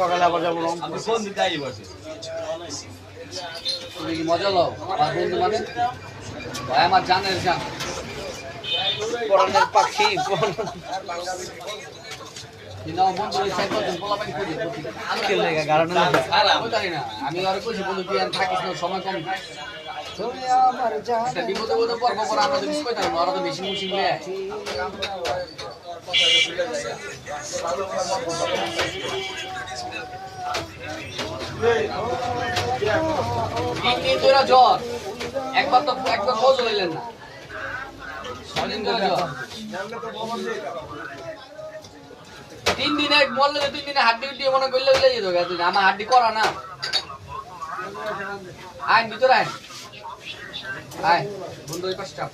সকালে আবার যাবো মজা লও বন্ধু মানে ভাই আমার জানের জান পরানের পাখি আমি আর কইছি বন্ধু তুই আর থাকিস না সময় কম বিপদে বিপদে পর্ব করে আমরা তো মিস করতাম ওরা তো বেশি মুশকিল জ্বর একবার খোঁজ হইলেন না 6 দিন ধরে জ্বর 3 দিনে মরলে 3 দিনে হাড্ডি উঠিয়ে মনে করলে যেত আমার হাড্ডি করা না আইন ভিতরে আয় বন্ধু ওই পাশটা